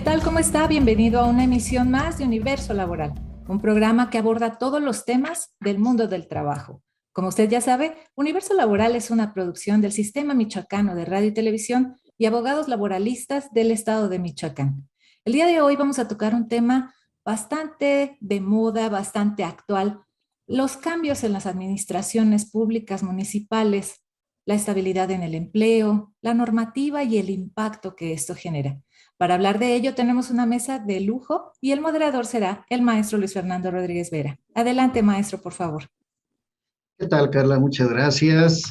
tal? ¿Cómo está? Bienvenido a una emisión más de Universo Laboral, un programa que aborda todos los temas del mundo del trabajo. Como usted ya sabe, Universo Laboral es una producción del Sistema Michoacano de Radio y Televisión y abogados laboralistas del estado de Michoacán. El día de hoy vamos a tocar un tema bastante de moda, bastante actual: los cambios en las administraciones públicas municipales, la estabilidad en el empleo, la normativa y el impacto que esto genera. Para hablar de ello tenemos una mesa de lujo y el moderador será el maestro Luis Fernando Rodríguez Vera. Adelante, maestro, por favor. ¿Qué tal, Carla? Muchas gracias.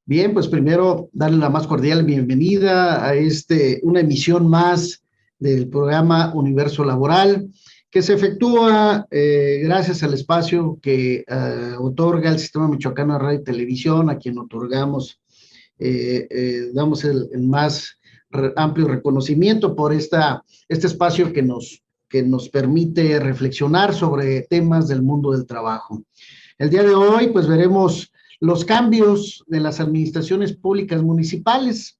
Bien, pues primero darle la más cordial bienvenida a una emisión más del programa Universo Laboral, que se efectúa gracias al espacio que otorga el Sistema Michoacano de Radio y Televisión, a quien otorgamos, damos el más amplio reconocimiento por este espacio que nos permite reflexionar sobre temas del mundo del trabajo. El día de hoy, pues veremos los cambios de las administraciones públicas municipales.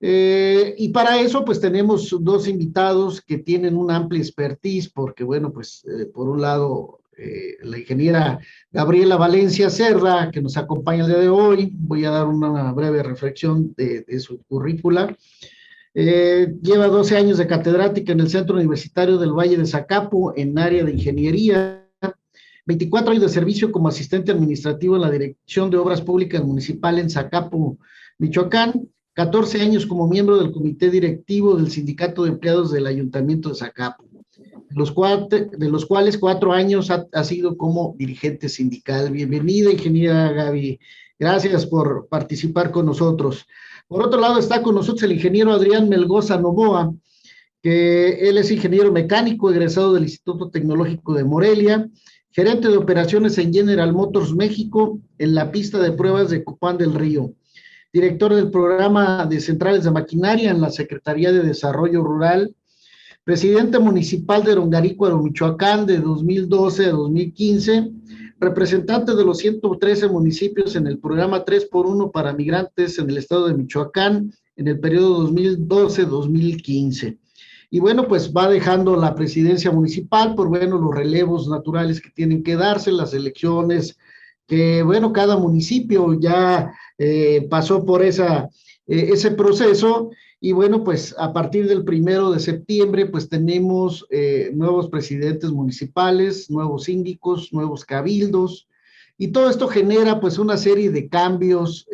Y para eso, pues tenemos dos invitados que tienen una amplia expertise, porque, bueno, pues por un lado, la ingeniera Gabriela Valencia Cerda, que nos acompaña el día de hoy. Voy a dar una breve reflexión de su currícula. Lleva 12 años de catedrática en el Centro Universitario del Valle de Zacapu, en área de ingeniería. 24 años de servicio como asistente administrativo en la Dirección de Obras Públicas Municipal en Zacapu, Michoacán. 14 años como miembro del comité directivo del Sindicato de Empleados del Ayuntamiento de Zacapu, de los cuales 4 años ha sido como dirigente sindical. Bienvenida, ingeniera Gaby. Gracias por participar con nosotros. Por otro lado, está con nosotros el ingeniero Adrián Melgoza Novoa, que él es ingeniero mecánico egresado del Instituto Tecnológico de Morelia, gerente de operaciones en General Motors México, en la pista de pruebas de Copán del Río, director del programa de centrales de maquinaria en la Secretaría de Desarrollo Rural, presidente municipal de Rongarícuaro, Michoacán, de 2012 a 2015, representante de los 113 municipios en el programa 3x1 para migrantes en el estado de Michoacán en el periodo 2012-2015. Y bueno, pues va dejando la presidencia municipal por, bueno, los relevos naturales que tienen que darse, las elecciones, que, bueno, cada municipio ya pasó por ese proceso. Y bueno, pues a partir del 1 de septiembre, pues tenemos nuevos presidentes municipales, nuevos síndicos, nuevos cabildos, y todo esto genera pues una serie de cambios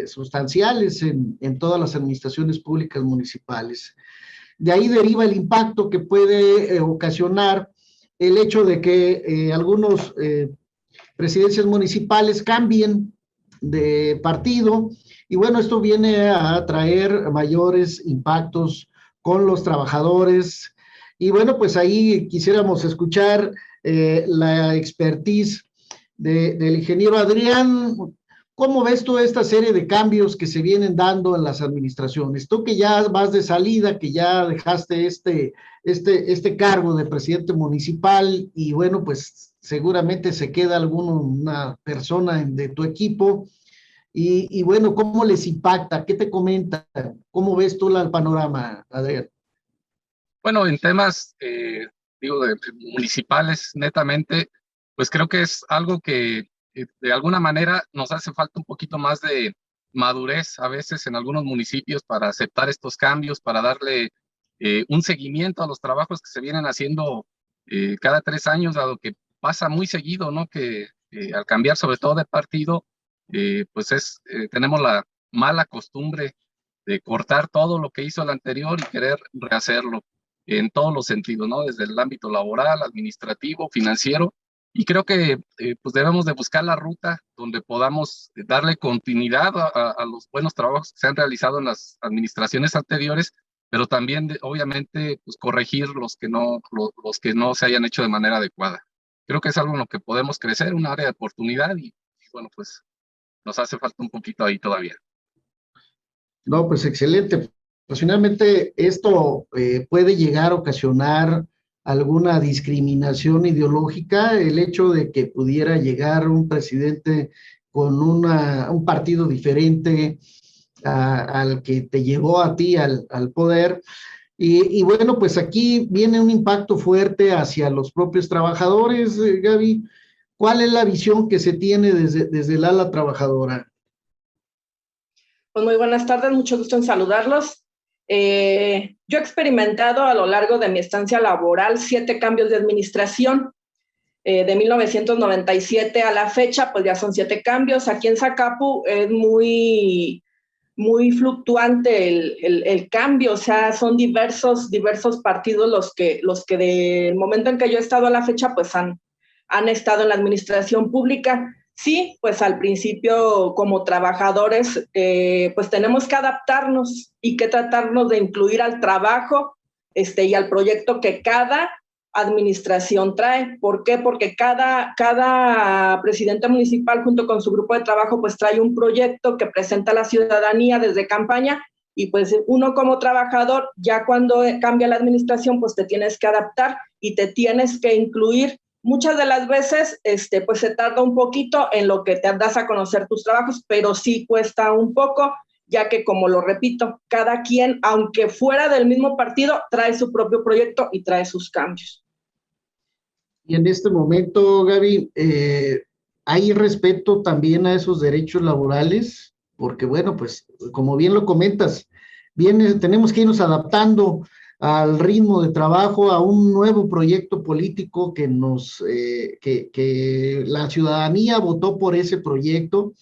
sustanciales en todas las administraciones públicas municipales. De ahí deriva el impacto que puede ocasionar el hecho de que algunos presidencias municipales cambien de partido, y bueno, esto viene a traer mayores impactos con los trabajadores. Y bueno, pues ahí quisiéramos escuchar la expertise del ingeniero Adrián. ¿Cómo ves tú esta serie de cambios que se vienen dando en las administraciones? Tú que ya vas de salida, que ya dejaste este cargo de presidente municipal, y bueno, pues seguramente se queda una persona de tu equipo, y bueno, ¿cómo les impacta? ¿Qué te comenta? ¿Cómo ves tú el panorama, Adrián? Bueno, en temas, municipales, netamente, pues creo que es algo que de alguna manera nos hace falta un poquito más de madurez a veces en algunos municipios para aceptar estos cambios, para darle un seguimiento a los trabajos que se vienen haciendo cada 3 años, dado que pasa muy seguido, ¿no? Que al cambiar sobre todo de partido, pues tenemos la mala costumbre de cortar todo lo que hizo el anterior y querer rehacerlo en todos los sentidos, ¿no? Desde el ámbito laboral, administrativo, financiero, y creo que pues debemos de buscar la ruta donde podamos darle continuidad a los buenos trabajos que se han realizado en las administraciones anteriores, pero también obviamente pues corregir los que no se hayan hecho de manera adecuada. Creo que es algo en lo que podemos crecer, un área de oportunidad, y bueno, pues nos hace falta un poquito ahí todavía. No, pues excelente. Pues finalmente esto puede llegar a ocasionar alguna discriminación ideológica, el hecho de que pudiera llegar un presidente con un partido diferente al que te llevó a ti al poder. Y bueno, pues aquí viene un impacto fuerte hacia los propios trabajadores, Gaby. ¿Cuál es la visión que se tiene desde el ala trabajadora? Pues muy buenas tardes, mucho gusto en saludarlos. Yo he experimentado a lo largo de mi estancia laboral 7 cambios de administración. De 1997 a la fecha, pues ya son 7 cambios. Aquí en Zacapu es muy fluctuante el cambio, o sea, son diversos partidos los que del momento en que yo he estado a la fecha, pues han estado en la administración pública. Sí, pues al principio como trabajadores, pues tenemos que adaptarnos y que tratarnos de incluir al trabajo y al proyecto que cada administración trae. ¿Por qué? Porque cada presidente municipal junto con su grupo de trabajo pues trae un proyecto que presenta a la ciudadanía desde campaña, y pues uno como trabajador ya cuando cambia la administración pues te tienes que adaptar y te tienes que incluir. Muchas de las veces pues se tarda un poquito en lo que te das a conocer tus trabajos, pero sí cuesta un poco, ya que, como lo repito, cada quien, aunque fuera del mismo partido, trae su propio proyecto y trae sus cambios. Y en este momento, Gaby, ¿hay respeto también a esos derechos laborales? Porque, bueno, pues, como bien lo comentas, tenemos que irnos adaptando al ritmo de trabajo, a un nuevo proyecto político que la ciudadanía votó por ese proyecto,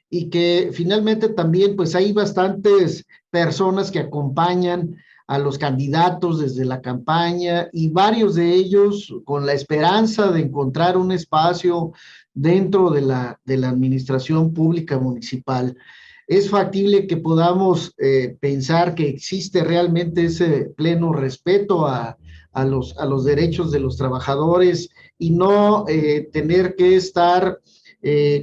y que finalmente también pues hay bastantes personas que acompañan a los candidatos desde la campaña, y varios de ellos con la esperanza de encontrar un espacio dentro de la administración pública municipal. Es factible que podamos pensar que existe realmente ese pleno respeto a los derechos de los trabajadores, y no tener que estar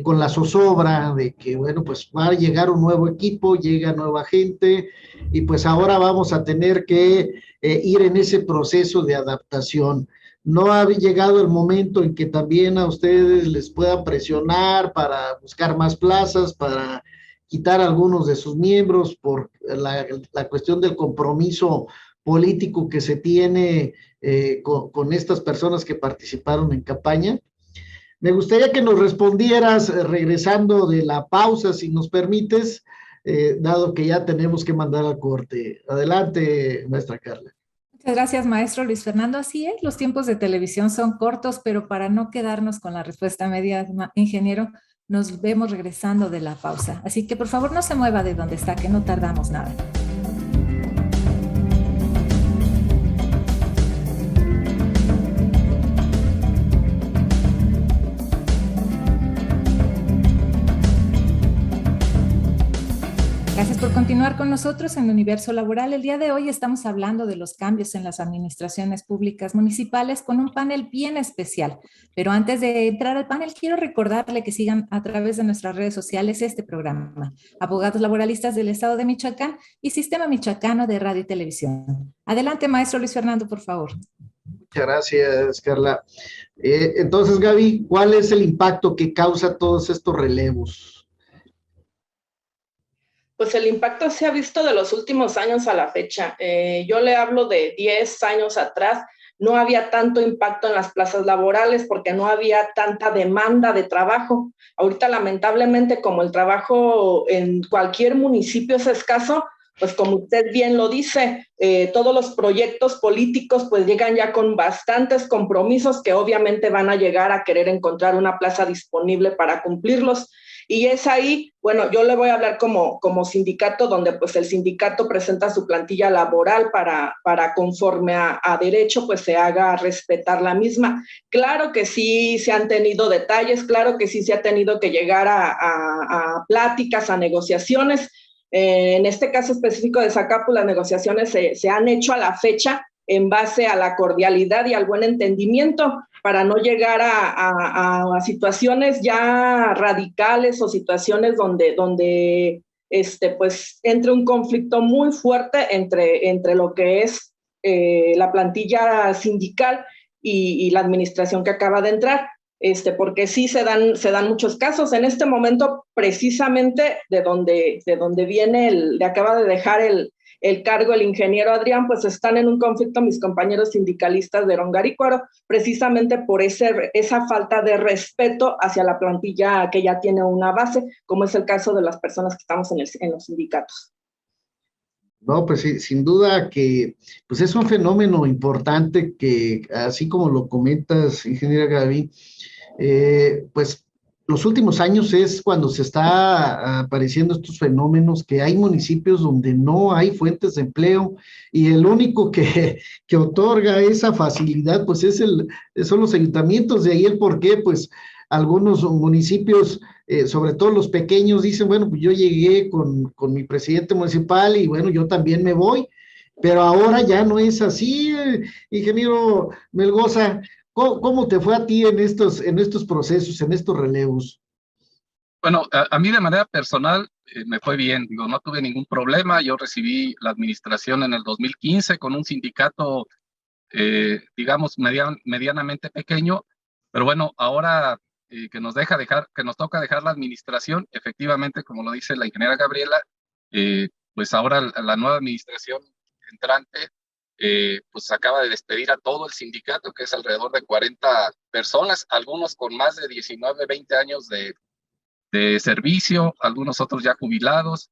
con la zozobra de que, bueno, pues va a llegar un nuevo equipo, llega nueva gente, y pues ahora vamos a tener que ir en ese proceso de adaptación. ¿No ha llegado el momento en que también a ustedes les puedan presionar para buscar más plazas, para quitar a algunos de sus miembros por la cuestión del compromiso político que se tiene con estas personas que participaron en campaña? Me gustaría que nos respondieras regresando de la pausa, si nos permites, dado que ya tenemos que mandar al corte. Adelante, maestra Carla. Muchas gracias, maestro Luis Fernando. Así es, los tiempos de televisión son cortos, pero para no quedarnos con la respuesta media, ingeniero, nos vemos regresando de la pausa. Así que por favor no se mueva de donde está, que no tardamos nada. Gracias por continuar con nosotros en Universo Laboral. El día de hoy estamos hablando de los cambios en las administraciones públicas municipales con un panel bien especial. Pero antes de entrar al panel, quiero recordarle que sigan a través de nuestras redes sociales este programa, Abogados Laboralistas del Estado de Michoacán y Sistema Michoacano de Radio y Televisión. Adelante, maestro Luis Fernando, por favor. Muchas gracias, Carla. Entonces, Gaby, ¿cuál es el impacto que causa todos estos relevos? Pues el impacto se ha visto de los últimos años a la fecha. Yo le hablo de 10 años atrás, no había tanto impacto en las plazas laborales porque no había tanta demanda de trabajo. Ahorita, lamentablemente, como el trabajo en cualquier municipio es escaso, pues como usted bien lo dice, todos los proyectos políticos pues llegan ya con bastantes compromisos que obviamente van a llegar a querer encontrar una plaza disponible para cumplirlos. Y es ahí, bueno, yo le voy a hablar como sindicato, donde pues el sindicato presenta su plantilla laboral para conforme a derecho, pues se haga respetar la misma. Claro que sí se han tenido detalles, claro que sí se ha tenido que llegar a pláticas, a negociaciones. En este caso específico de Zacapu, las negociaciones se han hecho a la fecha en base a la cordialidad y al buen entendimiento, para no llegar a situaciones ya radicales o situaciones donde pues entre un conflicto muy fuerte entre lo que es la plantilla sindical y la administración que acaba de entrar. Porque sí se dan muchos casos. En este momento, precisamente de donde viene acaba de dejar el cargo el ingeniero Adrián, pues están en un conflicto mis compañeros sindicalistas de Rongarícuaro, precisamente por esa falta de respeto hacia la plantilla que ya tiene una base, como es el caso de las personas que estamos en los sindicatos. No, pues sí, sin duda que pues es un fenómeno importante que, así como lo comentas, ingeniera Gaby, pues los últimos años es cuando se está apareciendo estos fenómenos, que hay municipios donde no hay fuentes de empleo y el único que otorga esa facilidad, pues son los ayuntamientos. De ahí el por qué, pues algunos municipios, sobre todo los pequeños, dicen, bueno, pues yo llegué con mi presidente municipal y bueno, yo también me voy, pero ahora ya no es así, ingeniero Melgoza. ¿Cómo te fue a ti en estos procesos, en estos relevos? Bueno, a mí de manera personal me fue bien, digo, no tuve ningún problema. Yo recibí la administración en el 2015 con un sindicato, digamos, medianamente pequeño, pero bueno, ahora que nos toca dejar la administración, efectivamente, como lo dice la ingeniera Gabriela, pues ahora la nueva administración entrante pues acaba de despedir a todo el sindicato, que es alrededor de 40 personas, algunos con más de 19, 20 años de servicio, algunos otros ya jubilados.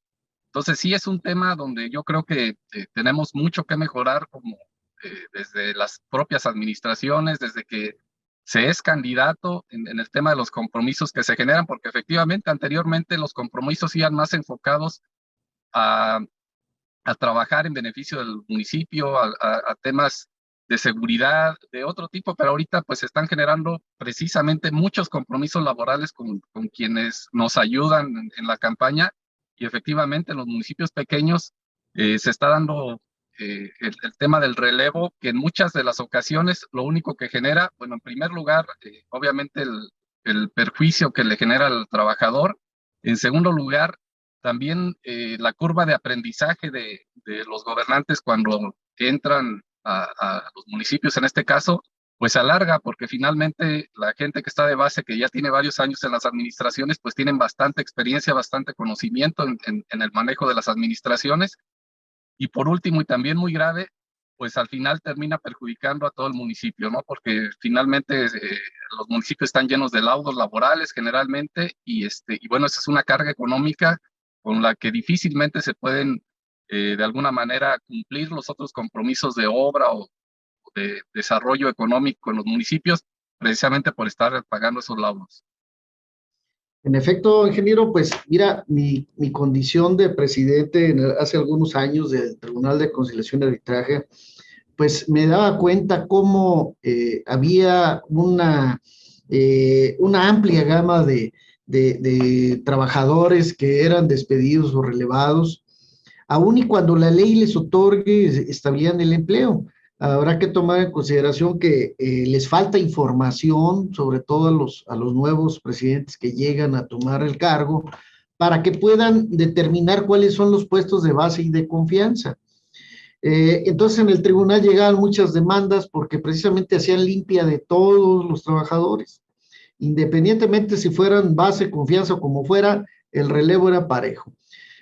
Entonces sí es un tema donde yo creo que tenemos mucho que mejorar, como desde las propias administraciones, desde que se es candidato en el tema de los compromisos que se generan, porque efectivamente anteriormente los compromisos iban más enfocados a trabajar en beneficio del municipio, a temas de seguridad, de otro tipo, pero ahorita pues están generando precisamente muchos compromisos laborales con quienes nos ayudan en la campaña, y efectivamente en los municipios pequeños se está dando el tema del relevo, que en muchas de las ocasiones lo único que genera, bueno, en primer lugar, obviamente el perjuicio que le genera al trabajador. En segundo lugar, también la curva de aprendizaje de los gobernantes cuando entran a los municipios, en este caso, pues se alarga, porque finalmente la gente que está de base, que ya tiene varios años en las administraciones, pues tienen bastante experiencia, bastante conocimiento en el manejo de las administraciones. Y por último, y también muy grave, pues al final termina perjudicando a todo el municipio, ¿no? Porque finalmente los municipios están llenos de laudos laborales generalmente, y bueno, esa es una carga económica con la que difícilmente se pueden de alguna manera cumplir los otros compromisos de obra o de desarrollo económico en los municipios, precisamente por estar pagando esos laudos. En efecto, ingeniero, pues mira, mi condición de presidente hace algunos años del Tribunal de Conciliación y Arbitraje, pues me daba cuenta cómo había una amplia gama de trabajadores que eran despedidos o relevados, aun y cuando la ley les otorgue estabilidad en el empleo. Habrá que tomar en consideración que les falta información, sobre todo a los nuevos presidentes que llegan a tomar el cargo, para que puedan determinar cuáles son los puestos de base y de confianza. Entonces en el tribunal llegaban muchas demandas porque precisamente hacían limpia de todos los trabajadores, independientemente si fueran base, confianza o como fuera, el relevo era parejo.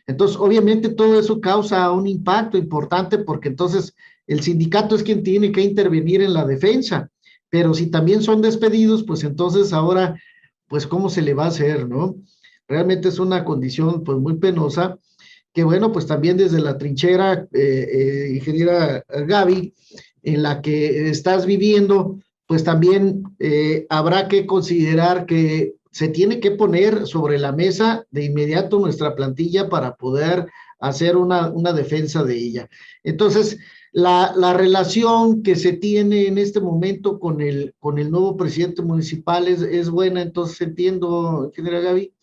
Entonces, obviamente todo eso causa un impacto importante, porque entonces el sindicato es quien tiene que intervenir en la defensa, pero si también son despedidos, pues entonces ahora, pues cómo se le va a hacer, ¿no? Realmente es una condición pues muy penosa, que bueno, pues también desde la trinchera, ingeniera Gaby, en la que estás viviendo, pues también habrá que considerar que se tiene que poner sobre la mesa de inmediato nuestra plantilla para poder hacer una defensa de ella. Entonces, la relación que se tiene en este momento con el nuevo presidente municipal es buena, entonces entiendo, ingeniera Gaby.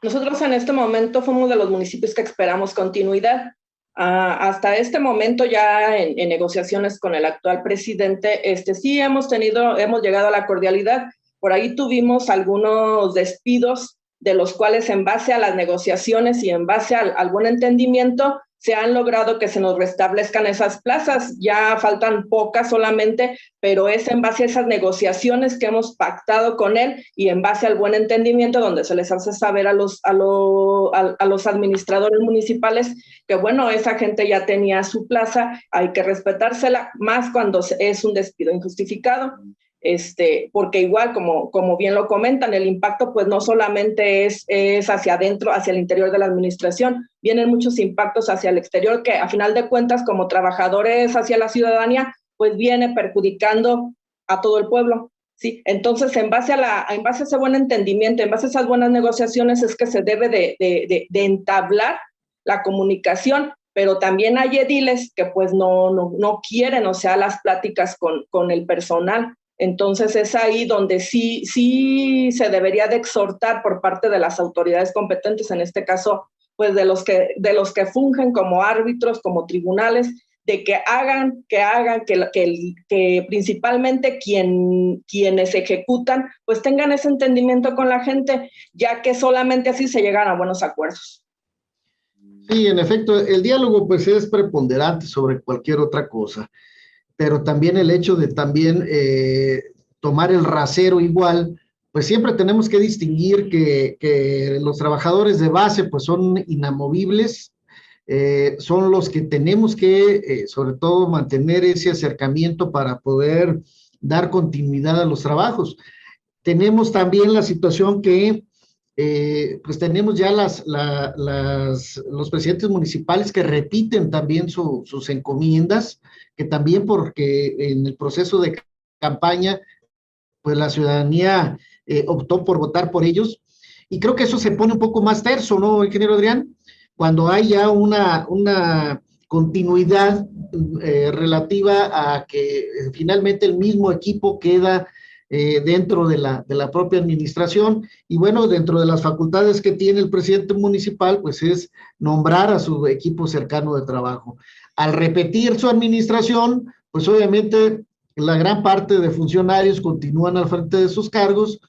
Nosotros en este momento fuimos de los municipios que esperamos continuidad. Hasta este momento, ya en negociaciones con el actual presidente, sí hemos llegado a la cordialidad. Por ahí tuvimos algunos despidos, de los cuales en base a las negociaciones y en base a algún entendimiento, se han logrado que se nos restablezcan esas plazas. Ya faltan pocas solamente, pero es en base a esas negociaciones que hemos pactado con él y en base al buen entendimiento donde se les hace saber a los administradores municipales que, bueno, esa gente ya tenía su plaza, hay que respetársela, más cuando es un despido injustificado. Porque igual, como bien lo comentan, el impacto pues no solamente es hacia adentro, hacia el interior de la administración, vienen muchos impactos hacia el exterior que a final de cuentas como trabajadores hacia la ciudadanía pues viene perjudicando a todo el pueblo, ¿sí? Entonces en base a ese buen entendimiento, en base a esas buenas negociaciones es que se debe de entablar la comunicación, pero también hay ediles que pues no quieren, o sea, las pláticas con el personal. Entonces es ahí donde sí se debería de exhortar por parte de las autoridades competentes, en este caso, pues de los que fungen como árbitros, como tribunales, de que hagan que principalmente quienes ejecutan, pues tengan ese entendimiento con la gente, ya que solamente así se llegan a buenos acuerdos. Sí, en efecto, el diálogo pues es preponderante sobre cualquier otra cosa, pero también el hecho de también tomar el rasero igual, pues siempre tenemos que distinguir que los trabajadores de base pues son inamovibles, son los que tenemos que sobre todo mantener ese acercamiento para poder dar continuidad a los trabajos. Tenemos también la situación que pues tenemos ya los presidentes municipales que repiten también sus encomiendas, que también porque en el proceso de campaña, pues la ciudadanía optó por votar por ellos, y creo que eso se pone un poco más terso, ¿no, ingeniero Adrián? Cuando hay ya una continuidad relativa a que finalmente el mismo equipo queda dentro de la propia administración, y bueno, dentro de las facultades que tiene el presidente municipal, pues es nombrar a su equipo cercano de trabajo. Al repetir su administración, pues obviamente la gran parte de funcionarios continúan al frente de sus cargos,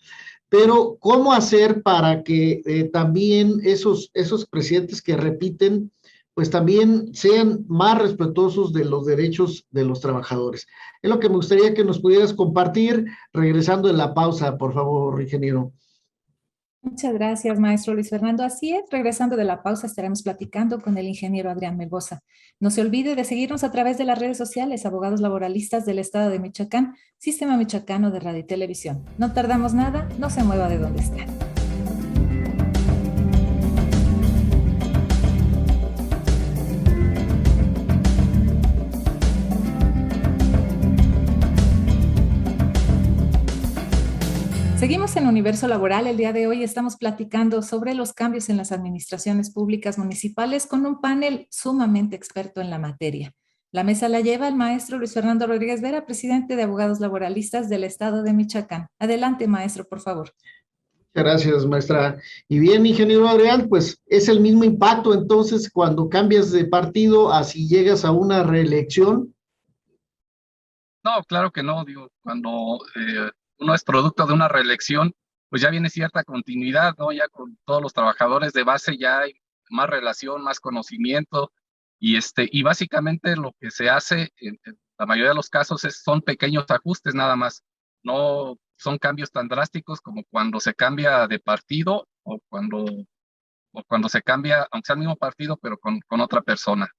pero ¿cómo hacer para que también esos presidentes que repiten, pues también sean más respetuosos de los derechos de los trabajadores? Es lo que me gustaría que nos pudieras compartir, regresando en la pausa, por favor, ingeniero. Muchas gracias, maestro Luis Fernando. Así es, regresando de la pausa estaremos platicando con el ingeniero Adrián Melgoza. No se olvide de seguirnos a través de las redes sociales, Abogados Laboralistas del Estado de Michoacán, Sistema Michoacano de Radio y Televisión. No tardamos nada, no se mueva de donde está. Seguimos en Universo Laboral. El día de hoy estamos platicando sobre los cambios en las administraciones públicas municipales con un panel sumamente experto en la materia. La mesa la lleva el maestro Luis Fernando Rodríguez Vera, presidente de Abogados Laboralistas del Estado de Michoacán. Adelante, maestro, por favor. Muchas gracias, maestra. Y bien, ingeniero Adrián, pues es el mismo impacto entonces cuando cambias de partido así llegas a una reelección. No, claro que no, digo, cuando uno es producto de una reelección, pues ya viene cierta continuidad, ¿no? Ya con todos los trabajadores de base ya hay más relación, más conocimiento, y básicamente lo que se hace en la mayoría de los casos son pequeños ajustes nada más, no son cambios tan drásticos como cuando se cambia de partido o cuando se cambia, aunque sea el mismo partido, pero con otra persona.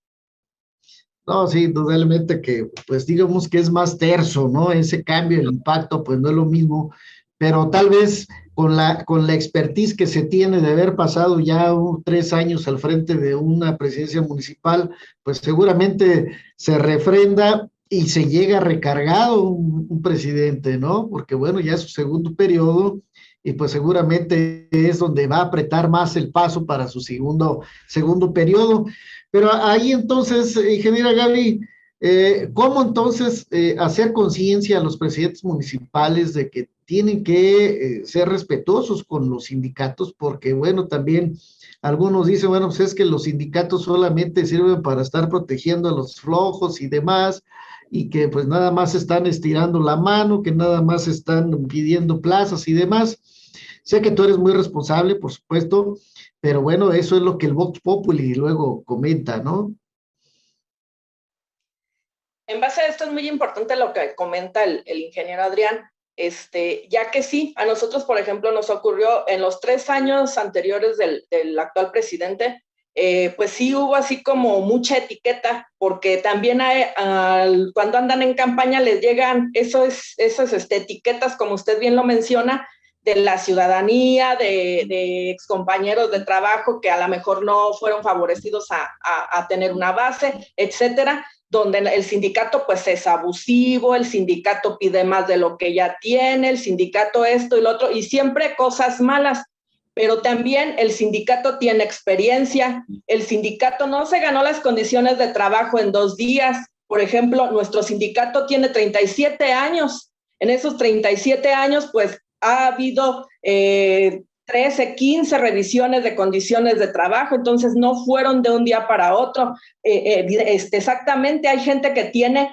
No, sí, totalmente que, pues digamos que es más terso, ¿no? Ese cambio, el impacto, pues no es lo mismo, pero tal vez con la expertise que se tiene de haber pasado ya 3 años al frente de una presidencia municipal, pues seguramente se refrenda y se llega recargado un presidente, ¿no? Porque bueno, ya es su segundo periodo y pues seguramente es donde va a apretar más el paso para su segundo periodo. Pero ahí entonces, ingeniera Gaby, ¿cómo entonces hacer conciencia a los presidentes municipales de que tienen que ser respetuosos con los sindicatos? Porque bueno, también algunos dicen, bueno, pues es que los sindicatos solamente sirven para estar protegiendo a los flojos y demás, y que pues nada más están estirando la mano, que nada más están pidiendo plazas y demás. Sé que tú eres muy responsable, por supuesto, pero bueno, eso es lo que el Vox Populi luego comenta, ¿no? En base a esto es muy importante lo que comenta el ingeniero Adrián, ya que sí, a nosotros, por ejemplo, nos ocurrió en los 3 años anteriores del actual presidente, pues sí hubo así como mucha etiqueta, porque también cuando andan en campaña les llegan esas etiquetas, como usted bien lo menciona, de la ciudadanía, de excompañeros de trabajo que a lo mejor no fueron favorecidos a tener una base, etcétera, donde el sindicato pues es abusivo, el sindicato pide más de lo que ya tiene, el sindicato esto y lo otro, y siempre cosas malas. Pero también el sindicato tiene experiencia, el sindicato no se ganó las condiciones de trabajo en 2 días. Por ejemplo, nuestro sindicato tiene 37 años. En esos 37 años, pues ha habido 13, 15 revisiones de condiciones de trabajo, entonces no fueron de un día para otro. Exactamente, hay gente que tiene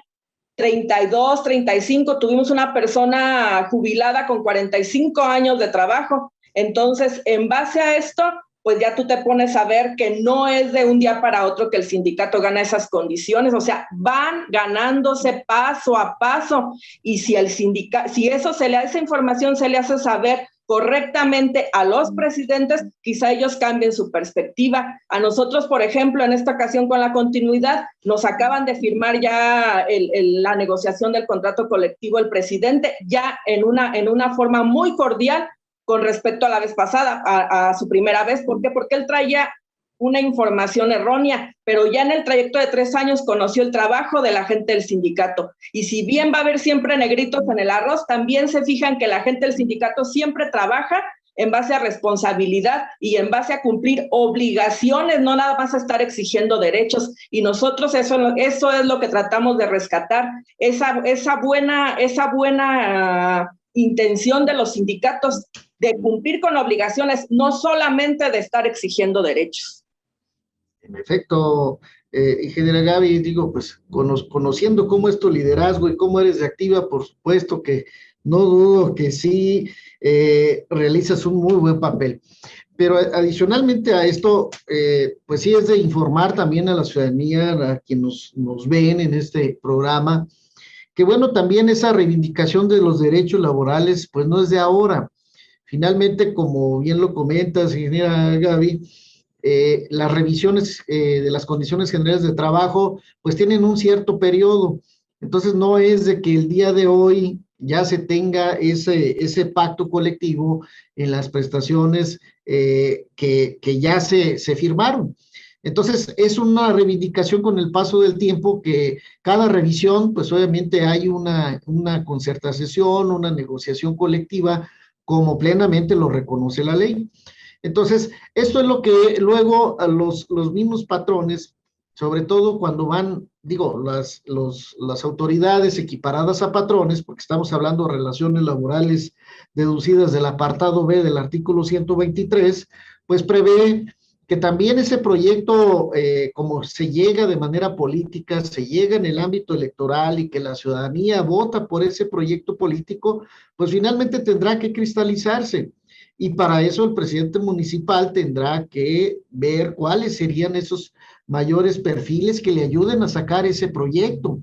32, 35, tuvimos una persona jubilada con 45 años de trabajo. Entonces, en base a esto, pues ya tú te pones a ver que no es de un día para otro que el sindicato gana esas condiciones, o sea, van ganándose paso a paso, y si esa información se le hace saber correctamente a los presidentes, quizá ellos cambien su perspectiva. A nosotros, por ejemplo, en esta ocasión con la continuidad, nos acaban de firmar ya la negociación del contrato colectivo el presidente, ya en una forma muy cordial, con respecto a la vez pasada, a su primera vez. ¿Por qué? Porque él traía una información errónea, pero ya en el trayecto de 3 años conoció el trabajo de la gente del sindicato. Y si bien va a haber siempre negritos en el arroz, también se fijan que la gente del sindicato siempre trabaja en base a responsabilidad y en base a cumplir obligaciones, no nada más a estar exigiendo derechos. Y nosotros eso es lo que tratamos de rescatar, esa buena intención de los sindicatos de cumplir con obligaciones, no solamente de estar exigiendo derechos. En efecto, ingeniera Gaby, digo, pues conociendo cómo es tu liderazgo y cómo eres de activa, por supuesto que no dudo que sí realizas un muy buen papel. Pero adicionalmente a esto, pues sí es de informar también a la ciudadanía, a quienes nos ven en este programa, que bueno, también esa reivindicación de los derechos laborales, pues no es de ahora. Finalmente, como bien lo comentas, ingeniera Gaby, las revisiones de las condiciones generales de trabajo, pues tienen un cierto periodo. Entonces, no es de que el día de hoy ya se tenga ese pacto colectivo en las prestaciones que ya se firmaron. Entonces, es una reivindicación con el paso del tiempo que cada revisión, pues obviamente hay una concertación, una negociación colectiva, como plenamente lo reconoce la ley. Entonces, esto es lo que luego a los mismos patrones, sobre todo cuando van, digo, las autoridades equiparadas a patrones, porque estamos hablando de relaciones laborales deducidas del apartado B del artículo 123, pues prevé que también ese proyecto, como se llega de manera política, se llega en el ámbito electoral y que la ciudadanía vota por ese proyecto político, pues finalmente tendrá que cristalizarse. Y para eso el presidente municipal tendrá que ver cuáles serían esos mayores perfiles que le ayuden a sacar ese proyecto.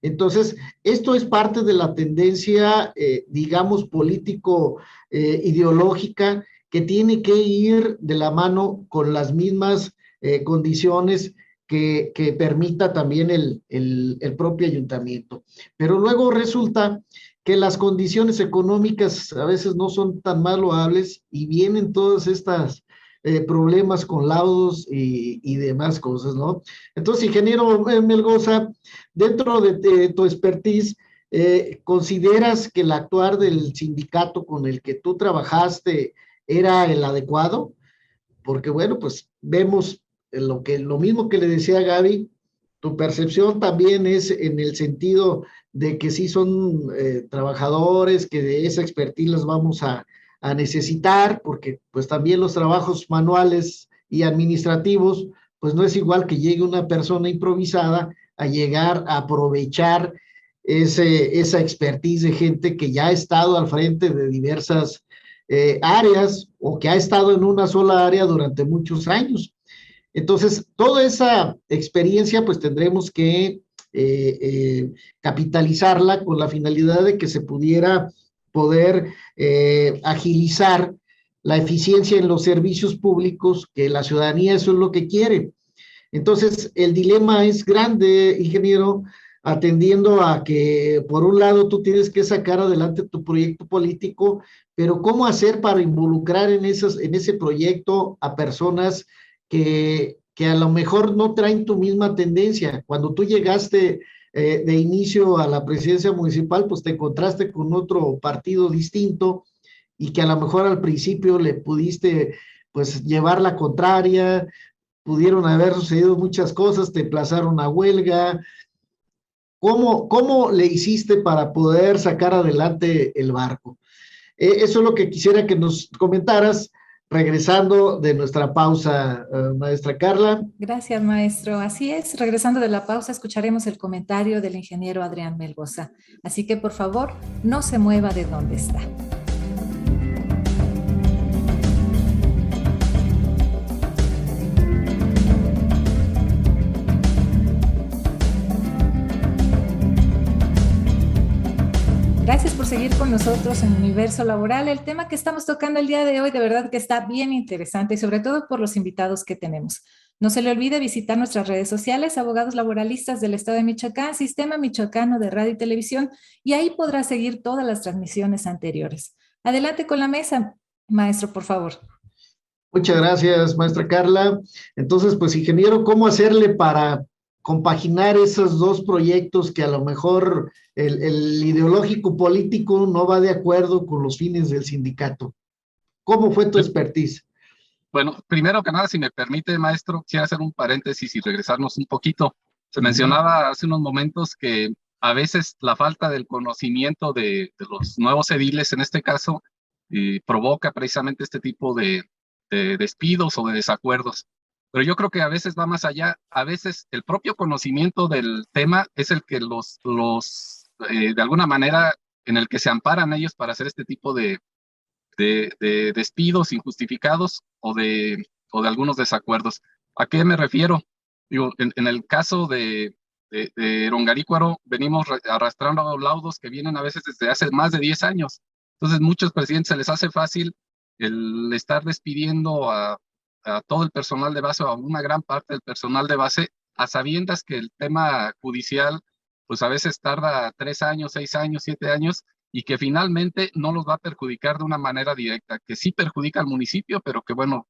Entonces, esto es parte de la tendencia, digamos, político-ideológica, que tiene que ir de la mano con las mismas condiciones que permita también el propio ayuntamiento. Pero luego resulta que las condiciones económicas a veces no son tan más loables y vienen todas estas problemas con laudos y demás cosas, ¿no? Entonces, ingeniero Melgoza, dentro de tu expertise, ¿consideras que el actuar del sindicato con el que tú trabajaste era el adecuado? Porque bueno, pues vemos lo mismo que le decía Gaby, tu percepción también es en el sentido de que sí son trabajadores, que de esa expertise las vamos a necesitar, porque pues también los trabajos manuales y administrativos, pues no es igual que llegue una persona improvisada a llegar a aprovechar esa expertise de gente que ya ha estado al frente de diversas áreas o que ha estado en una sola área durante muchos años. Entonces, toda esa experiencia, pues tendremos que capitalizarla con la finalidad de que se pudiera poder agilizar la eficiencia en los servicios públicos, que la ciudadanía eso es lo que quiere. Entonces, el dilema es grande, ingeniero, atendiendo a que, por un lado, tú tienes que sacar adelante tu proyecto político, pero ¿cómo hacer para involucrar en ese proyecto a personas que a lo mejor no traen tu misma tendencia? Cuando tú llegaste de inicio a la presidencia municipal, pues te encontraste con otro partido distinto y que a lo mejor al principio le pudiste pues llevar la contraria, pudieron haber sucedido muchas cosas, te emplazaron a huelga. ¿Cómo le hiciste para poder sacar adelante el barco? Eso es lo que quisiera que nos comentaras regresando de nuestra pausa, maestra Carla. Gracias, maestro. Así es, regresando de la pausa, escucharemos el comentario del ingeniero Adrián Melgoza. Así que, por favor, no se mueva de donde está. Gracias por seguir con nosotros en Universo Laboral. El tema que estamos tocando el día de hoy de verdad que está bien interesante y sobre todo por los invitados que tenemos. No se le olvide visitar nuestras redes sociales, Abogados Laboralistas del Estado de Michoacán, Sistema Michoacano de Radio y Televisión, y ahí podrá seguir todas las transmisiones anteriores. Adelante con la mesa, maestro, por favor. Muchas gracias, maestra Carla. Entonces, pues, ingeniero, ¿cómo hacerle para compaginar esos dos proyectos que a lo mejor el ideológico político no va de acuerdo con los fines del sindicato? ¿Cómo fue tu expertise? Bueno, primero que nada, si me permite, maestro, quisiera hacer un paréntesis y regresarnos un poquito. Se mencionaba hace unos momentos que a veces la falta del conocimiento de los nuevos ediles, en este caso, provoca precisamente este tipo de despidos o de desacuerdos. Pero yo creo que a veces va más allá. A veces el propio conocimiento del tema es el que de alguna manera, en el que se amparan ellos para hacer este tipo de despidos injustificados o de algunos desacuerdos. ¿A qué me refiero? Digo, en el caso de Rongarícuaro, venimos arrastrando laudos que vienen a veces desde hace más de 10 años. Entonces, muchos presidentes se les hace fácil el estar despidiendo a todo el personal de base o a una gran parte del personal de base, a sabiendas que el tema judicial, pues a veces tarda 3 años, 6 años, 7 años, y que finalmente no los va a perjudicar de una manera directa, que sí perjudica al municipio, pero que bueno,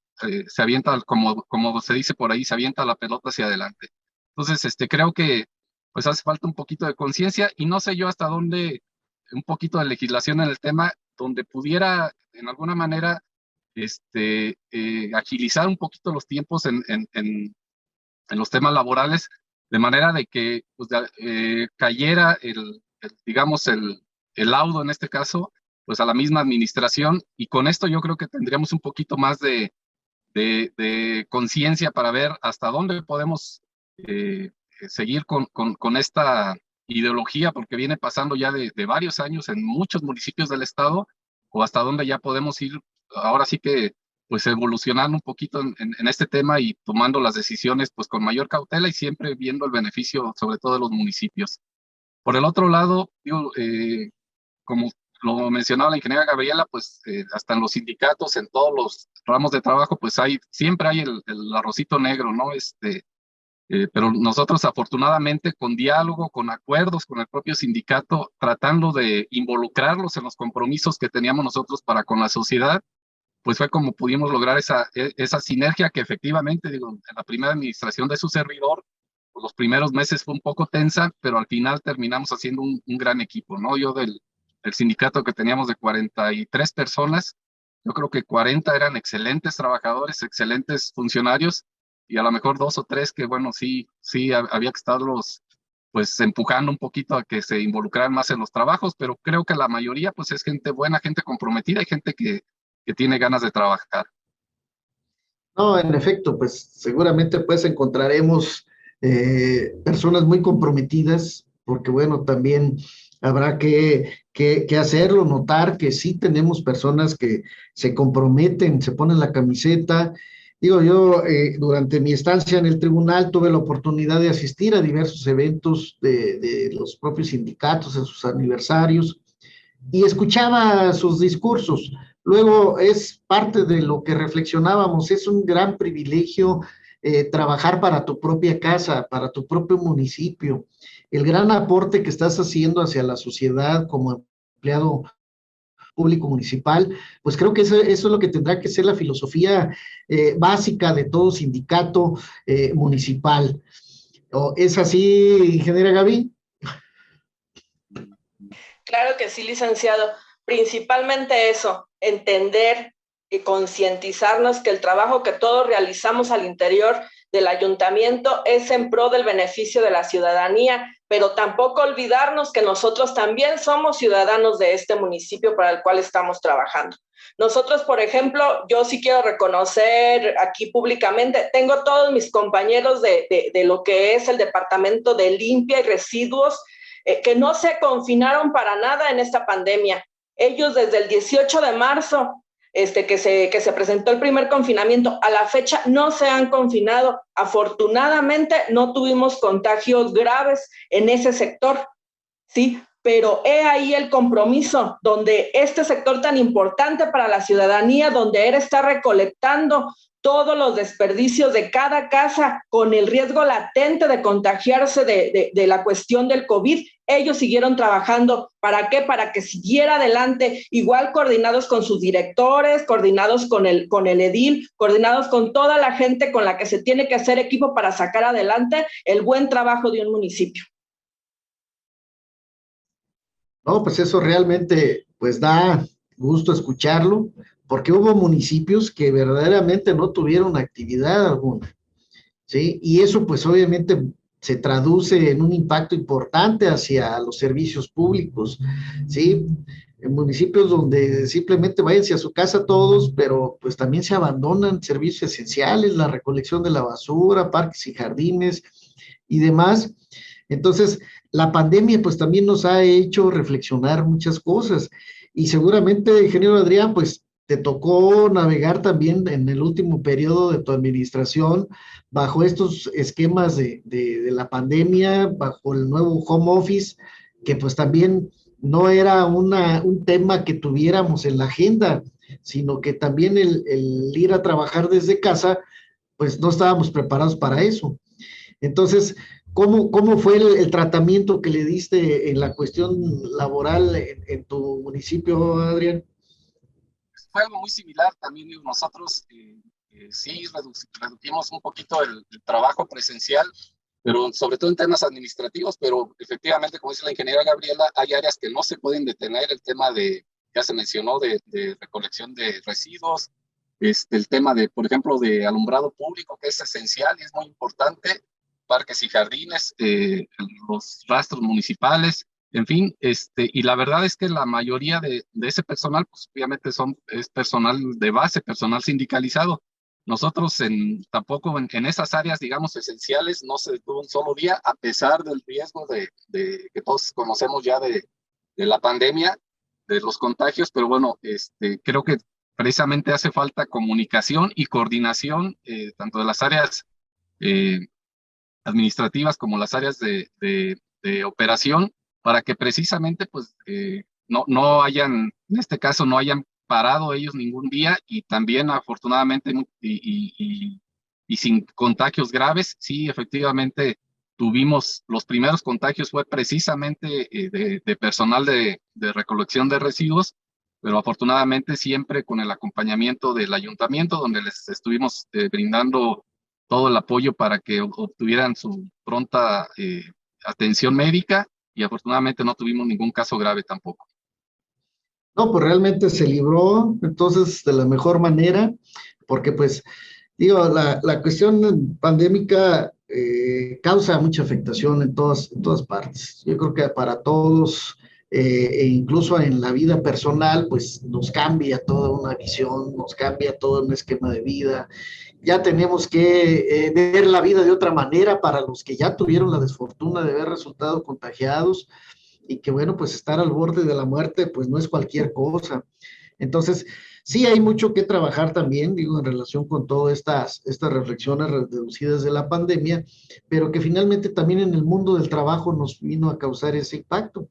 se avienta, como se dice por ahí, se avienta la pelota hacia adelante. Entonces, creo que pues hace falta un poquito de conciencia, y no sé yo hasta dónde, un poquito de legislación en el tema, donde pudiera, en alguna manera, agilizar un poquito los tiempos en los temas laborales, de manera de que pues, cayera digamos, el laudo en este caso, pues a la misma administración, y con esto yo creo que tendríamos un poquito más de conciencia para ver hasta dónde podemos seguir con esta ideología, porque viene pasando ya de varios años en muchos municipios del estado, o hasta dónde ya podemos ir, ahora sí que pues evolucionando un poquito en este tema y tomando las decisiones pues con mayor cautela y siempre viendo el beneficio sobre todo de los municipios. Por el otro lado, digo, como lo mencionaba la ingeniera Gabriela, pues hasta en los sindicatos, en todos los ramos de trabajo, pues siempre hay el arrocito negro, ¿no? Pero nosotros afortunadamente con diálogo, con acuerdos con el propio sindicato, tratando de involucrarlos en los compromisos que teníamos nosotros para con la sociedad, pues fue como pudimos lograr esa sinergia que efectivamente, digo, en la primera administración de su servidor, pues los primeros meses fue un poco tensa, pero al final terminamos haciendo un gran equipo, ¿no? Yo del sindicato que teníamos de 43 personas, yo creo que 40 eran excelentes trabajadores, excelentes funcionarios, y a lo mejor 2 o 3 que, bueno, sí había que estarlos, pues, empujando un poquito a que se involucraran más en los trabajos, pero creo que la mayoría, pues, es gente buena, gente comprometida y gente que tiene ganas de trabajar. No, en efecto, pues, seguramente, pues, encontraremos personas muy comprometidas, porque, bueno, también habrá que hacerlo, notar que sí tenemos personas que se comprometen, se ponen la camiseta, Digo, yo durante mi estancia en el tribunal tuve la oportunidad de asistir a diversos eventos de los propios sindicatos en sus aniversarios y escuchaba sus discursos. Luego es parte de lo que reflexionábamos, es un gran privilegio trabajar para tu propia casa, para tu propio municipio. El gran aporte que estás haciendo hacia la sociedad como empleado público municipal, pues creo que eso es lo que tendrá que ser la filosofía básica de todo sindicato municipal. ¿Es así, ingeniera Gaby? Claro que sí, licenciado. Principalmente eso, entender y concientizarnos que el trabajo que todos realizamos al interior del ayuntamiento es en pro del beneficio de la ciudadanía, pero tampoco olvidarnos que nosotros también somos ciudadanos de este municipio para el cual estamos trabajando. Nosotros, por ejemplo, yo sí quiero reconocer aquí públicamente, tengo todos mis compañeros de lo que es el Departamento de Limpia y Residuos, que no se confinaron para nada en esta pandemia. Ellos desde el 18 de marzo, que se presentó el primer confinamiento, a la fecha no se han confinado. Afortunadamente no tuvimos contagios graves en ese sector, ¿sí? Pero he ahí el compromiso, donde este sector tan importante para la ciudadanía, donde él está recolectando todos los desperdicios de cada casa con el riesgo latente de contagiarse de la cuestión del COVID, ellos siguieron trabajando. ¿Para qué? Para que siguiera adelante, igual coordinados con sus directores, coordinados con el edil, coordinados con toda la gente con la que se tiene que hacer equipo para sacar adelante el buen trabajo de un municipio. No, pues eso realmente pues da gusto escucharlo, porque hubo municipios que verdaderamente no tuvieron actividad alguna, ¿sí? Y eso pues obviamente se traduce en un impacto importante hacia los servicios públicos, ¿sí? En municipios donde simplemente váyanse a su casa todos, pero pues también se abandonan servicios esenciales, la recolección de la basura, parques y jardines y demás. Entonces, la pandemia pues también nos ha hecho reflexionar muchas cosas y seguramente, ingeniero Adrián, pues te tocó navegar también en el último periodo de tu administración bajo estos esquemas de la pandemia, bajo el nuevo home office, que pues también no era un tema que tuviéramos en la agenda, sino que también el ir a trabajar desde casa, pues no estábamos preparados para eso. Entonces, ¿cómo fue el tratamiento que le diste en la cuestión laboral en tu municipio, Adrián? Fue algo muy similar también. Nosotros sí redujimos un poquito el trabajo presencial, pero sobre todo en temas administrativos, pero efectivamente, como dice la ingeniera Gabriela, hay áreas que no se pueden detener, el tema ya se mencionó, de recolección de residuos, el tema por ejemplo, de alumbrado público, que es esencial y es muy importante, parques y jardines, los rastros municipales, en fin, y la verdad es que la mayoría de ese personal, pues obviamente es personal de base, personal sindicalizado. Nosotros tampoco en esas áreas, digamos, esenciales, no se detuvo un solo día, a pesar del riesgo de que todos conocemos ya de la pandemia, de los contagios, pero bueno, creo que precisamente hace falta comunicación y coordinación, tanto de las áreas administrativas como las áreas de operación, para que precisamente pues no hayan, en este caso, no hayan parado ellos ningún día y también afortunadamente y sin contagios graves. Sí, efectivamente tuvimos los primeros contagios, fue precisamente de personal de recolección de residuos, pero afortunadamente siempre con el acompañamiento del ayuntamiento, donde les estuvimos brindando todo el apoyo para que obtuvieran su pronta atención médica, y afortunadamente no tuvimos ningún caso grave tampoco. No, pues realmente se libró entonces de la mejor manera, porque pues, digo, la cuestión pandémica causa mucha afectación en todas partes. Yo creo que para todos, e incluso en la vida personal, pues nos cambia toda una visión, nos cambia todo un esquema de vida. Ya tenemos que ver la vida de otra manera para los que ya tuvieron la desfortuna de haber resultado contagiados y que bueno, pues estar al borde de la muerte, pues no es cualquier cosa. Entonces, Sí hay mucho que trabajar también, digo, en relación con todas estas reflexiones reducidas de la pandemia, pero que finalmente también en el mundo del trabajo nos vino a causar ese impacto.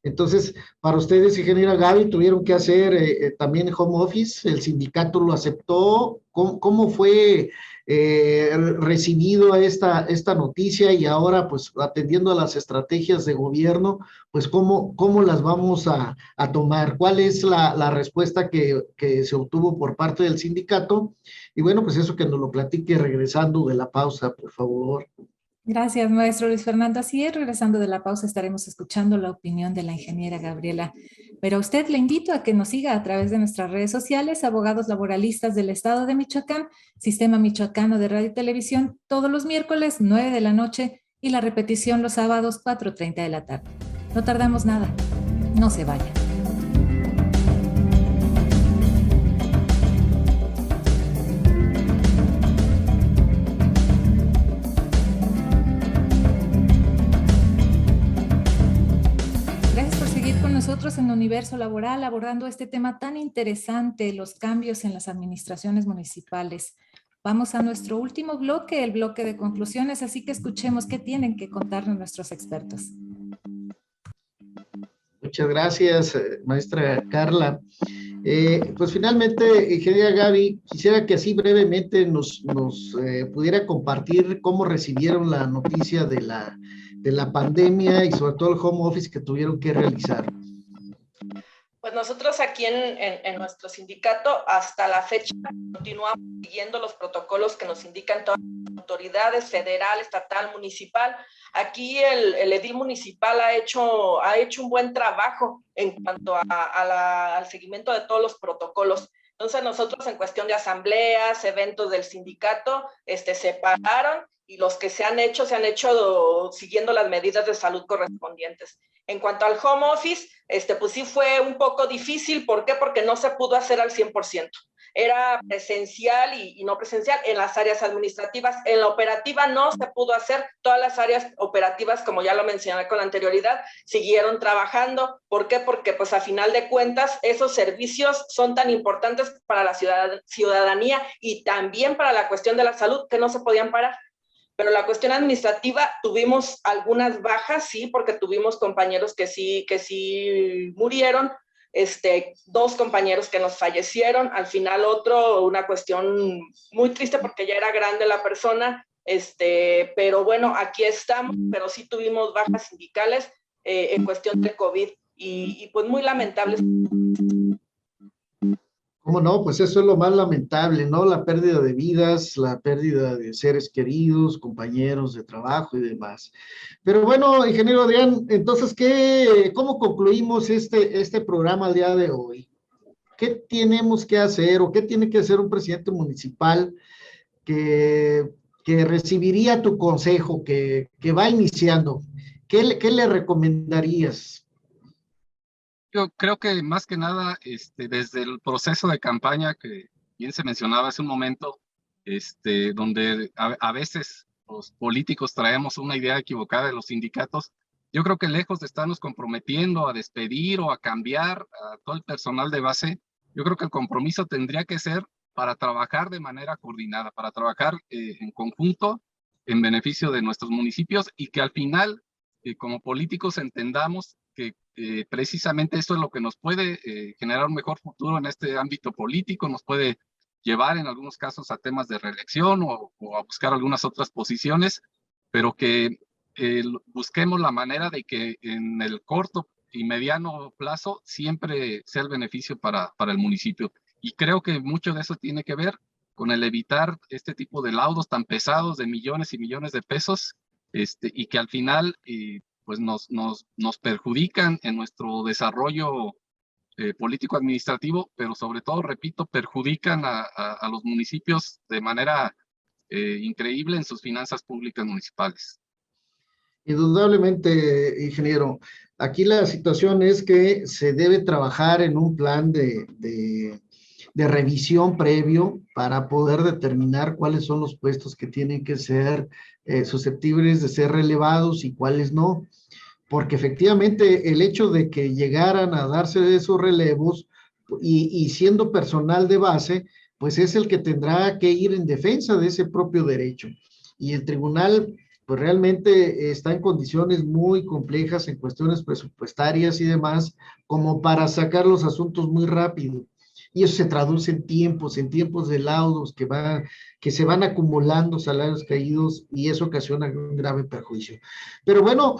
Entonces, para ustedes, ingeniera Gaby, tuvieron que hacer también home office, el sindicato lo aceptó. ¿Cómo fue recibido esta noticia? Y ahora, pues, atendiendo a las estrategias de gobierno, pues, ¿cómo las vamos a tomar? ¿Cuál es la respuesta que se obtuvo por parte del sindicato? Y bueno, pues eso que nos lo platique regresando de la pausa, por favor. Gracias, maestro Luis Fernando. Así es, regresando de la pausa estaremos escuchando la opinión de la ingeniera Gabriela. Pero a usted le invito a que nos siga a través de nuestras redes sociales, Abogados Laboralistas del Estado de Michoacán, Sistema Michoacano de Radio y Televisión, todos los miércoles 9 de la noche y la repetición los sábados 4:30 de la tarde. No tardamos nada, no se vaya. Nosotros en Universo Laboral abordando este tema tan interesante, los cambios en las administraciones municipales. Vamos a nuestro último bloque, el bloque de conclusiones, así que escuchemos qué tienen que contarnos nuestros expertos. Muchas gracias, maestra Carla. Pues finalmente, ingeniera Gaby, quisiera que así brevemente nos pudiera compartir cómo recibieron la noticia de la pandemia y sobre todo el home office que tuvieron que realizar. Pues nosotros aquí en nuestro sindicato hasta la fecha continuamos siguiendo los protocolos que nos indican todas las autoridades federal, estatal, municipal. Aquí el edil municipal ha hecho un buen trabajo en cuanto al seguimiento de todos los protocolos. Entonces nosotros en cuestión de asambleas, eventos del sindicato, se pararon y los que se han hecho siguiendo las medidas de salud correspondientes. En cuanto al home office, pues sí fue un poco difícil. ¿Por qué? Porque no se pudo hacer al 100%. Era presencial y no presencial en las áreas administrativas. En la operativa no se pudo hacer. Todas las áreas operativas, como ya lo mencioné con anterioridad, siguieron trabajando. ¿Por qué? Porque pues a final de cuentas esos servicios son tan importantes para la ciudadanía y también para la cuestión de la salud que no se podían parar. Pero la cuestión administrativa, tuvimos algunas bajas, sí, porque tuvimos compañeros que sí murieron, 2 compañeros que nos fallecieron, al final una cuestión muy triste porque ya era grande la persona, pero bueno, aquí estamos, pero sí tuvimos bajas sindicales en cuestión de COVID y pues muy lamentables. ¿Cómo no? Pues eso es lo más lamentable, ¿no? La pérdida de vidas, la pérdida de seres queridos, compañeros de trabajo y demás. Pero bueno, ingeniero Adrián, entonces, ¿cómo concluimos este programa al día de hoy? ¿Qué tenemos que hacer o qué tiene que hacer un presidente municipal que recibiría tu consejo, que va iniciando? ¿Qué le recomendarías? Yo creo que más que nada, desde el proceso de campaña que bien se mencionaba hace un momento, donde a veces los políticos traemos una idea equivocada de los sindicatos, yo creo que lejos de estarnos comprometiendo a despedir o a cambiar a todo el personal de base, yo creo que el compromiso tendría que ser para trabajar de manera coordinada, para trabajar en conjunto en beneficio de nuestros municipios y que al final, como políticos, entendamos que precisamente esto es lo que nos puede generar un mejor futuro en este ámbito político, nos puede llevar en algunos casos a temas de reelección o a buscar algunas otras posiciones, pero que busquemos la manera de que en el corto y mediano plazo siempre sea el beneficio para el municipio. Y creo que mucho de eso tiene que ver con el evitar este tipo de laudos tan pesados de millones y millones de pesos, y que al final pues nos perjudican en nuestro desarrollo político-administrativo, pero sobre todo, repito, perjudican a los municipios de manera increíble en sus finanzas públicas municipales. Indudablemente, ingeniero. Aquí la situación es que se debe trabajar en un plan de revisión previo para poder determinar cuáles son los puestos que tienen que ser susceptibles de ser relevados y cuáles no. Porque efectivamente el hecho de que llegaran a darse esos relevos, y siendo personal de base, pues es el que tendrá que ir en defensa de ese propio derecho. Y el tribunal, pues realmente está en condiciones muy complejas en cuestiones presupuestarias y demás, como para sacar los asuntos muy rápido. Y eso se traduce en tiempos de laudos que se van acumulando salarios caídos y eso ocasiona un grave perjuicio. Pero bueno,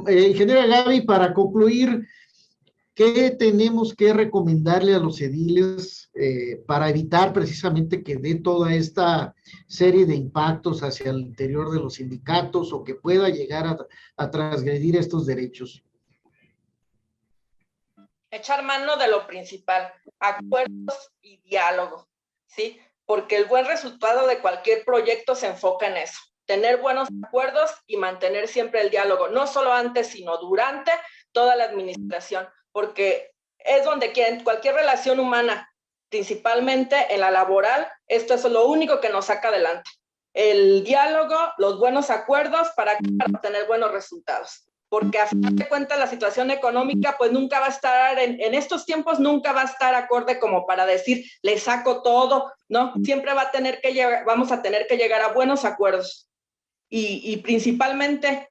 ingeniera Gaby, para concluir, ¿qué tenemos que recomendarle a los ediles para evitar precisamente que dé toda esta serie de impactos hacia el interior de los sindicatos o que pueda llegar a transgredir estos derechos? Echar mano de lo principal, acuerdos y diálogo, ¿sí? Porque el buen resultado de cualquier proyecto se enfoca en eso, tener buenos acuerdos y mantener siempre el diálogo, no solo antes, sino durante toda la administración, porque es donde quieren, cualquier relación humana, principalmente en la laboral, esto es lo único que nos saca adelante. El diálogo, los buenos acuerdos para tener buenos resultados. Porque a fin de cuentas la situación económica pues nunca va a estar, en estos tiempos nunca va a estar acorde como para decir, le saco todo, ¿no? Siempre vamos a tener que llegar a buenos acuerdos y principalmente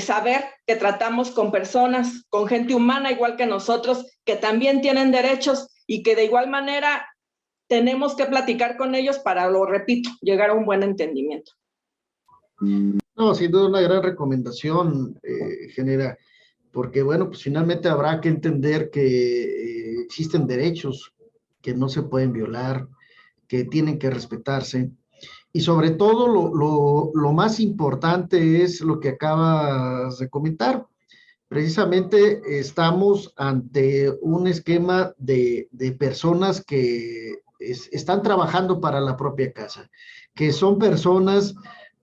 saber que tratamos con personas, con gente humana igual que nosotros, que también tienen derechos y que de igual manera tenemos que platicar con ellos para, lo repito, llegar a un buen entendimiento. No, sin duda una gran recomendación, genera, porque bueno, pues finalmente habrá que entender que existen derechos que no se pueden violar, que tienen que respetarse, y sobre todo lo más importante es lo que acabas de comentar. Precisamente estamos ante un esquema de personas que están trabajando para la propia casa, que son personas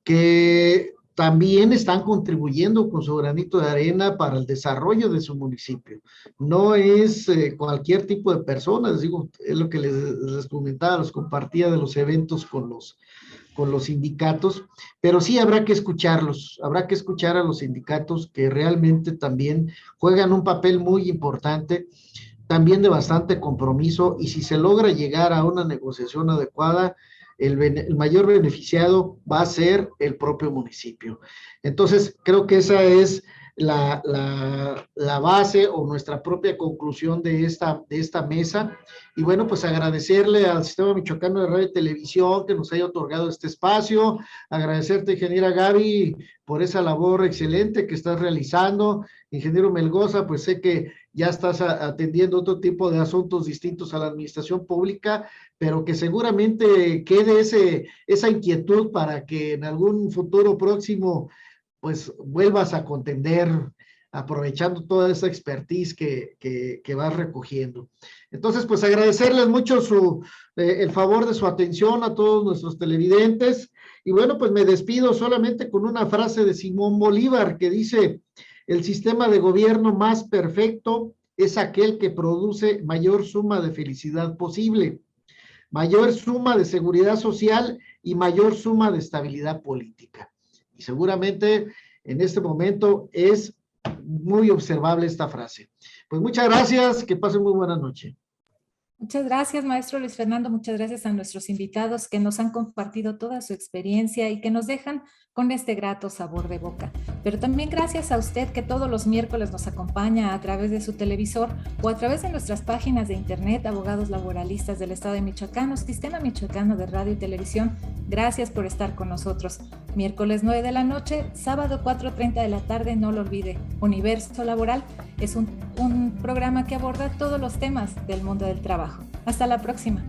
que también están contribuyendo con su granito de arena para el desarrollo de su municipio. No es cualquier tipo de personas, digo, es lo que les comentaba, los compartía de los eventos con los sindicatos, pero sí habrá que escucharlos, habrá que escuchar a los sindicatos que realmente también juegan un papel muy importante, también de bastante compromiso, y si se logra llegar a una negociación adecuada, el mayor beneficiado va a ser el propio municipio. Entonces, creo que esa es la base o nuestra propia conclusión de esta mesa. Y bueno, pues agradecerle al Sistema Michoacano de Radio y Televisión que nos haya otorgado este espacio, agradecerte, ingeniera Gaby, por esa labor excelente que estás realizando. Ingeniero Melgoza, pues sé que ya estás atendiendo otro tipo de asuntos distintos a la administración pública, pero que seguramente quede esa inquietud para que en algún futuro próximo pues vuelvas a contender, aprovechando toda esa expertise que vas recogiendo. Entonces, pues agradecerles mucho el favor de su atención a todos nuestros televidentes, y bueno, pues me despido solamente con una frase de Simón Bolívar que dice: el sistema de gobierno más perfecto es aquel que produce mayor suma de felicidad posible, mayor suma de seguridad social y mayor suma de estabilidad política. Y seguramente en este momento es muy observable esta frase. Pues muchas gracias, que pasen muy buena noche. Muchas gracias, maestro Luis Fernando. Muchas gracias a nuestros invitados que nos han compartido toda su experiencia y que nos dejan con este grato sabor de boca. Pero también gracias a usted que todos los miércoles nos acompaña a través de su televisor o a través de nuestras páginas de internet, Abogados Laboralistas del Estado de Michoacán, Sistema Michoacano de Radio y Televisión. Gracias por estar con nosotros. Miércoles 9 de la noche, sábado 4:30 de la tarde, no lo olvide. Universo Laboral es un programa que aborda todos los temas del mundo del trabajo. Hasta la próxima.